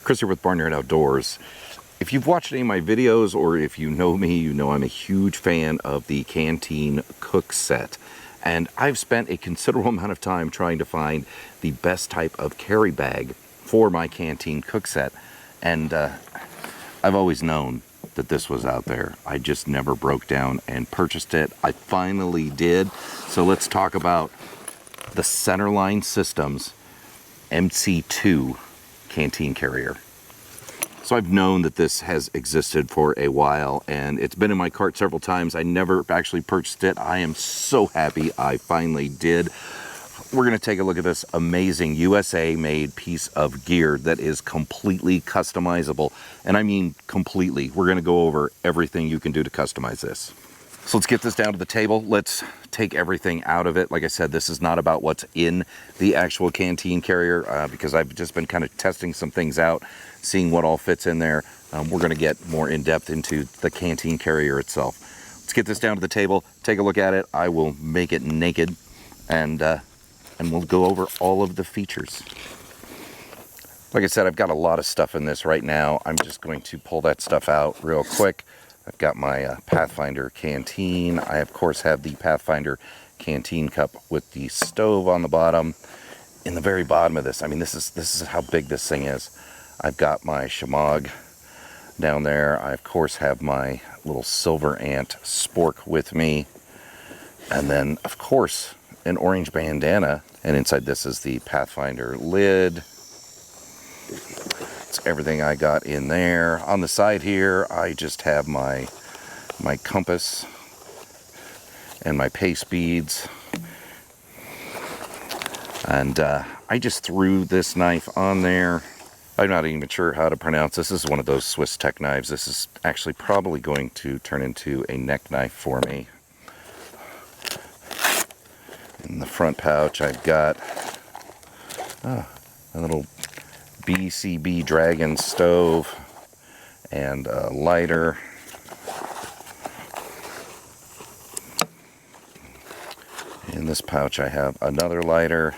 Chris here with Barnyard Outdoors. If you've watched any of my videos, or if you know me, you know I'm a huge fan of the Canteen Cook Set. And I've spent a considerable amount of time trying to find the best type of carry bag for my Canteen Cook Set. And I've always known that this was out there. I just never broke down and purchased it. I finally did. So let's talk about the Centerline Systems MC2 Canteen Carrier. So I've known that this has existed for a while, and it's been in my cart several times. I never actually purchased it. I am so happy I finally did. We're going to take a look at this amazing USA-made piece of gear that is completely customizable. And I mean completely. We're going to go over everything you can do to customize this. So let's get this down to the table. Let's take everything out of it. Like I said, this is not about what's in the actual Canteen Carrier because I've just been kind of testing some things out, seeing what all fits in there. We're going to get more in depth into the Canteen Carrier itself. Let's get this down to the table, take a look at it. I will make it naked, and we'll go over all of the features. Like I said, I've got a lot of stuff in this right now. I'm just going to pull that stuff out real quick. I've got my Pathfinder canteen. I, of course, have the Pathfinder canteen cup with the stove on the bottom. In the very bottom of this, I mean, this is how big this thing is. I've got my shamog down there. I, of course, have my little silver ant spork with me. And then, of course, an orange bandana. And inside this is the Pathfinder lid. It's everything I got in there. On the side here, I just have my compass and my paste beads. And I just threw this knife on there. I'm not even sure how to pronounce this. This is one of those Swiss Tech knives. This is actually probably going to turn into a neck knife for me. In the front pouch, I've got a little BCB Dragon stove and a lighter. In this pouch, I have another lighter,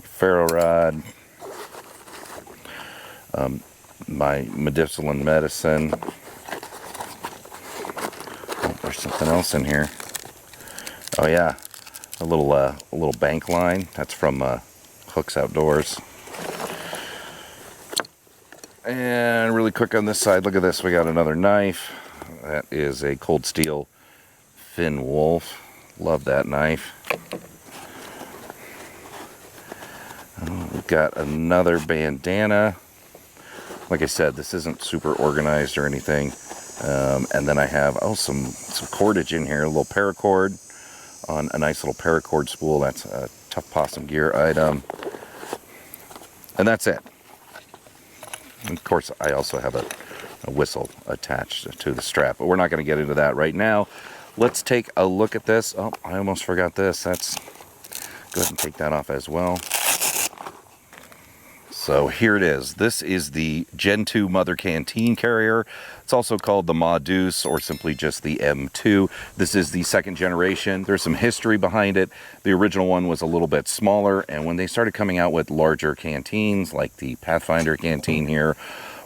ferro rod, my medicinal medicine. Oh, there's something else in here. Oh yeah, a little bank line. That's from Hooks Outdoors. And really quick on this side, look at this. We got another knife. That is a Cold Steel Finn Wolf. Love that knife. We've got another bandana. Like I said, this isn't super organized or anything. And then I have some cordage in here, a little paracord on a nice little paracord spool. That's a Tough Possum Gear item. And that's it. And of course, I also have a whistle attached to the strap, but we're not going to get into that right now. Let's take a look at this. Oh, I almost forgot this. Go ahead and take that off as well. So here it is. This is the Gen 2 Mother Canteen Carrier. It's also called the Ma Deuce, or simply just the M2. This is the second generation. There's some history behind it. The original one was a little bit smaller, and when they started coming out with larger canteens, like the Pathfinder canteen here,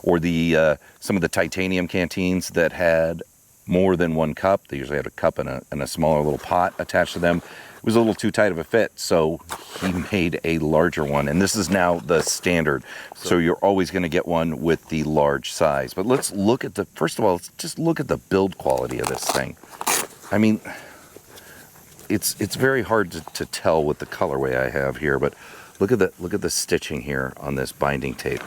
or the some of the titanium canteens that had more than one cup, they usually had a cup and a smaller little pot attached to them. It was a little too tight of a fit, so he made a larger one, and this is now the standard. So you're always going to get one with the large size. But let's look at first of all, let's just look at the build quality of this thing. I mean, it's very hard to tell with the colorway I have here, but look at the stitching here on this binding tape.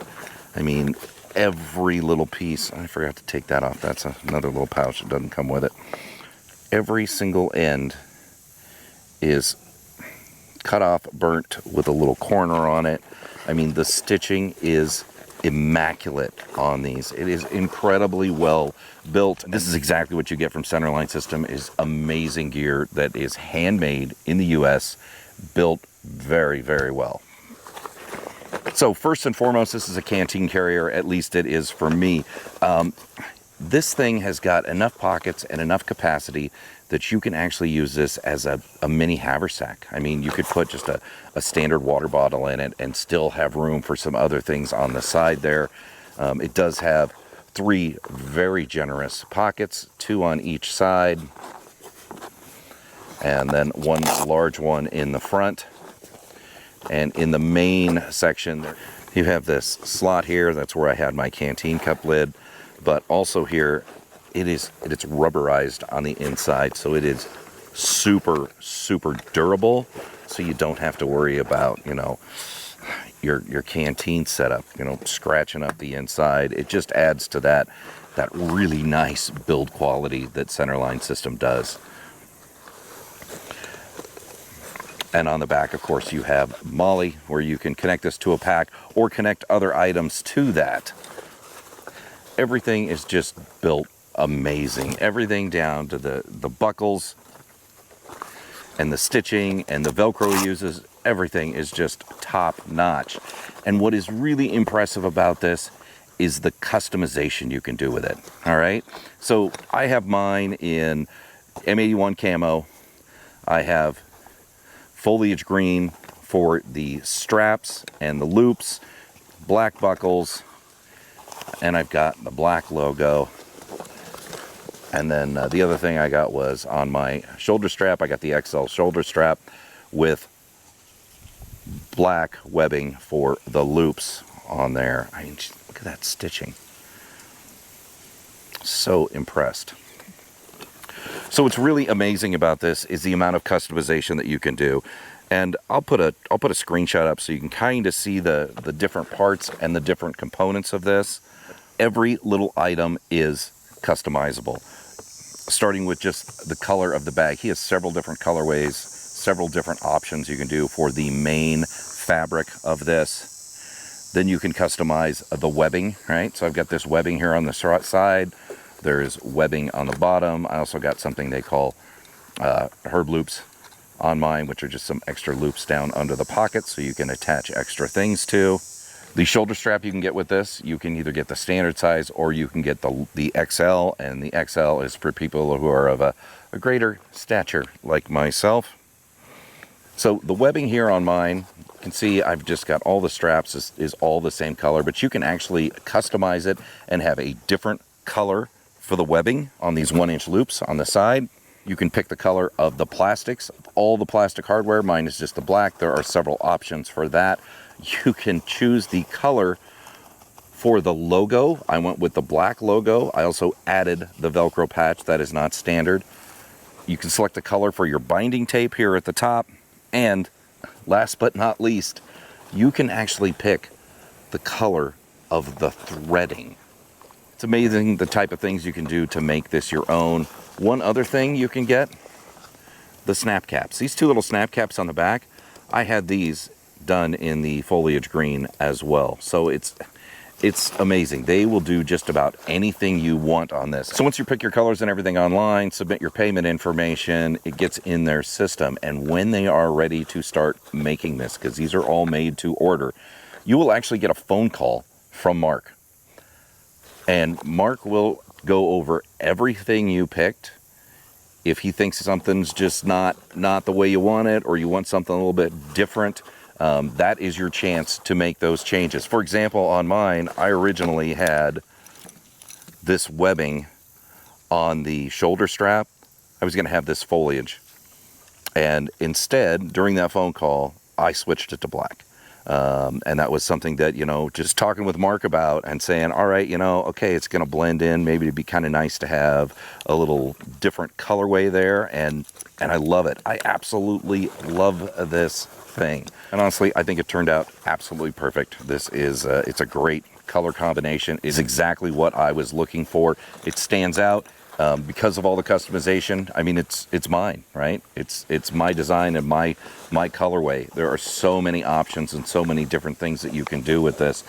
I mean, every little piece. I forgot to take that off. That's another little pouch that doesn't come with it. Every single end is cut off, burnt with a little corner on it. I mean, the stitching is immaculate on these. It is incredibly well built. This is exactly what you get from Centerline System, is amazing gear that is handmade in the US, built very, very well. So first and foremost, this is a Canteen Carrier. At least it is for me. this thing has got enough pockets and enough capacity that you can actually use this as a mini haversack. I mean, you could put just a standard water bottle in it and still have room for some other things on the side there. It does have 3 very generous pockets, 2 on each side, and then 1 large one in the front. And in the main section, you have this slot here. That's where I had my canteen cup lid. But also here, it's rubberized on the inside, so it is super, super durable. So you don't have to worry about, you know, your canteen setup, you know, scratching up the inside. It just adds to that really nice build quality that Centerline system does. And on the back, of course, you have MOLLE, where you can connect this to a pack or connect other items to that. Everything is just built amazing. Everything down to the buckles and the stitching and the Velcro it uses. Everything is just top notch. And what is really impressive about this is the customization you can do with it. All right. So I have mine in M81 camo. I have foliage green for the straps and the loops, black buckles, and I've got the black logo. And then the other thing I got was on my shoulder strap, I got the XL shoulder strap with black webbing for the loops on there. I mean, look at that stitching. So impressed. So what's really amazing about this is the amount of customization that you can do. And I'll put a screenshot up so you can kind of see the different parts and the different components of this. Every little item is customizable. Starting with just the color of the bag. He has several different colorways, several different options you can do for the main fabric of this. Then you can customize the webbing, right? So I've got this webbing here on the side. There's webbing on the bottom. I also got something they call herb loops on mine, which are just some extra loops down under the pocket so you can attach extra things to. The shoulder strap you can get with this, you can either get the standard size or you can get the XL, and the XL is for people who are of a greater stature like myself. So the webbing here on mine, you can see I've just got all the straps is all the same color, but you can actually customize it and have a different color for the webbing on these 1-inch loops on the side. You can pick the color of the plastics, all the plastic hardware. Mine is just the black. There are several options for that. You can choose the color for the logo. I went with the black logo. I also added the Velcro patch. That is not standard. You can select the color for your binding tape here at the top. And last but not least, you can actually pick the color of the threading. It's amazing the type of things you can do to make this your own. One other thing you can get, the snap caps. These 2 little snap caps on the back, I had these done in the foliage green as well. So it's amazing. They will do just about anything you want on this. So once you pick your colors and everything online, submit your payment information, it gets in their system. And when they are ready to start making this, because these are all made to order, you will actually get a phone call from Mark. And Mark will go over everything you picked. If he thinks something's just not the way you want it, or you want something a little bit different, that is your chance to make those changes. For example, on mine, I originally had this webbing on the shoulder strap. I was going to have this foliage. And instead, during that phone call, I switched it to black. And that was something that, you know, just talking with Mark about and saying, all right, you know, okay, it's going to blend in. Maybe it'd be kind of nice to have a little different colorway there. And I love it. I absolutely love this thing. And honestly, I think it turned out absolutely perfect. This is, it's a great color combination. It's exactly what I was looking for. It stands out. Because of all the customization. I mean, it's mine, right? It's my design and my colorway. There are so many options and so many different things that you can do with this.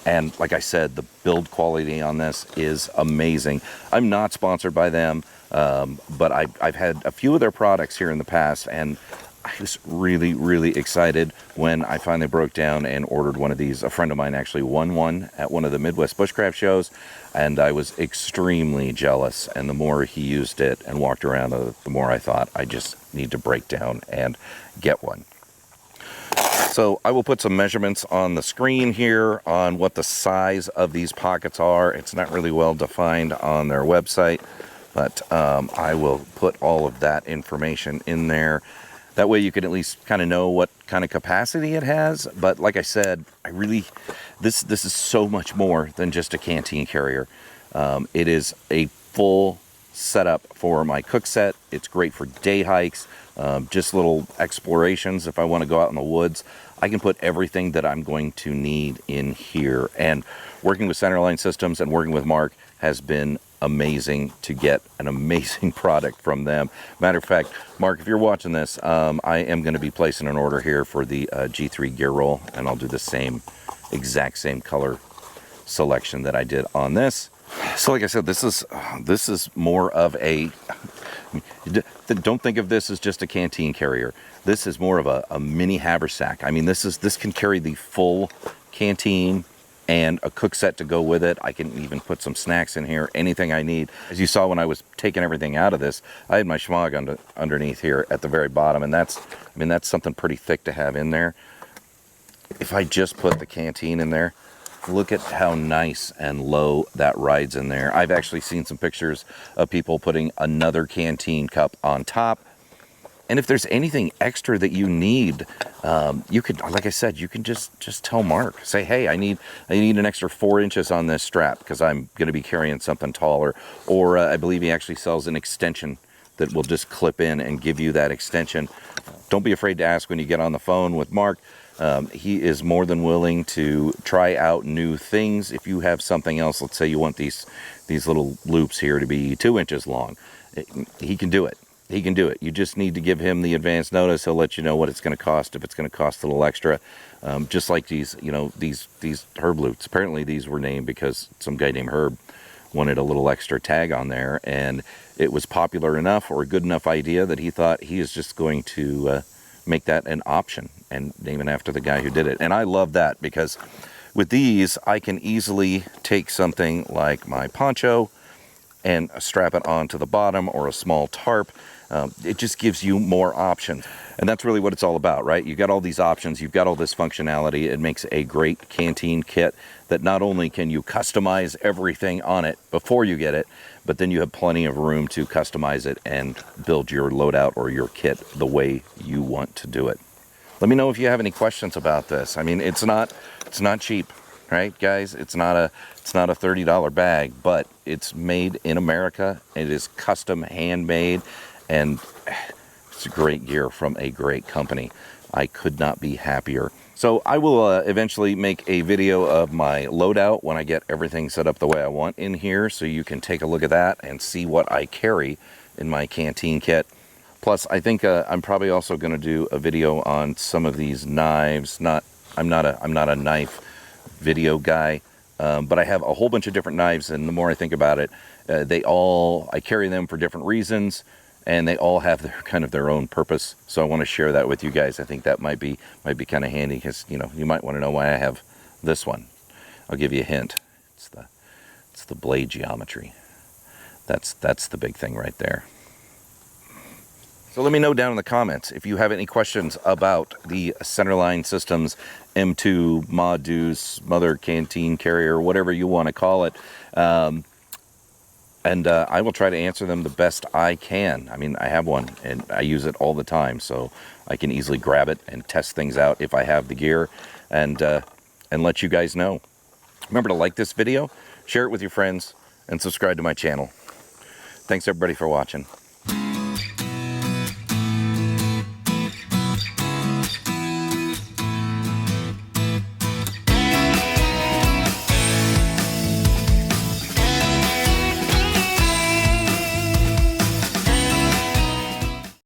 And like I said, the build quality on this is amazing. I'm not sponsored by them, but I've had a few of their products here in the past, and I was really excited when I finally broke down and ordered one of these. A friend of mine actually won one at one of the Midwest Bushcraft shows, and I was extremely jealous. And the more he used it and walked around, the more I thought I just need to break down and get one. So I will put some measurements on the screen here on what the size of these pockets are. It's not really well defined on their website, but I will put all of that information in there. That way you can at least kind of know what kind of capacity it has. But like I said, this is so much more than just a Canteen Carrier. It is a full setup for my cook set. It's great for day hikes, just little explorations. If I want to go out in the woods, I can put everything that I'm going to need in here. And working with Centerline Systems and working with Mark has been amazing to get an amazing product from them. Matter of fact, Mark, if you're watching this, I am going to be placing an order here for the G3 gear roll, and I'll do the exact same color selection that I did on this. So like I said, this is more of a, don't think of this as just a Canteen Carrier. This is more of a mini haversack. I mean, this can carry the full canteen and a cook set to go with it. I can even put some snacks in here, anything I need. As you saw when I was taking everything out of this, I had my schmog underneath here at the very bottom, and that's something pretty thick to have in there. If I just put the canteen in there, look at how nice and low that rides in there. I've actually seen some pictures of people putting another canteen cup on top. And if there's anything extra that you need, you could, like I said, you can just tell Mark. Say, hey, I need an extra 4 inches on this strap because I'm going to be carrying something taller. Or I believe he actually sells an extension that will just clip in and give you that extension. Don't be afraid to ask when you get on the phone with Mark. He is more than willing to try out new things. If you have something else, let's say you want these little loops here to be 2 inches long, he can do it. He can do it. You just need to give him the advance notice. He'll let you know what it's going to cost, if it's going to cost a little extra. Just like these herb loops. Apparently these were named because some guy named Herb wanted a little extra tag on there, and it was popular enough or a good enough idea that he thought he is just going to make that an option and name it after the guy who did it. And I love that because with these, I can easily take something like my poncho and strap it onto the bottom, or a small tarp. It just gives you more options. And that's really what it's all about, right? You've got all these options, you've got all this functionality. It makes a great canteen kit that not only can you customize everything on it before you get it, but then you have plenty of room to customize it and build your loadout or your kit the way you want to do it. Let me know if you have any questions about this. I mean, it's not cheap, right, guys? It's not a $30 bag, but it's made in America. It is custom handmade, and it's great gear from a great company. I could not be happier. So I will eventually make a video of my loadout when I get everything set up the way I want in here, so you can take a look at that and see what I carry in my canteen kit. Plus, I think I'm probably also going to do a video on some of these knives. I'm not a knife video guy, but I have a whole bunch of different knives, and the more I think about it, I carry them for different reasons, and they all have their own purpose. So I want to share that with you guys. I think that might be kind of handy, because you might want to know why I have this one. I'll give you a hint. It's the blade geometry. That's the big thing right there. So let me know down in the comments if you have any questions about the Centerline Systems M2 Ma Deuce Mother Canteen Carrier, whatever you want to call it. And I will try to answer them the best I can. I mean, I have one and I use it all the time, so I can easily grab it and test things out if I have the gear, and let you guys know. Remember to like this video, share it with your friends, and subscribe to my channel. Thanks everybody for watching.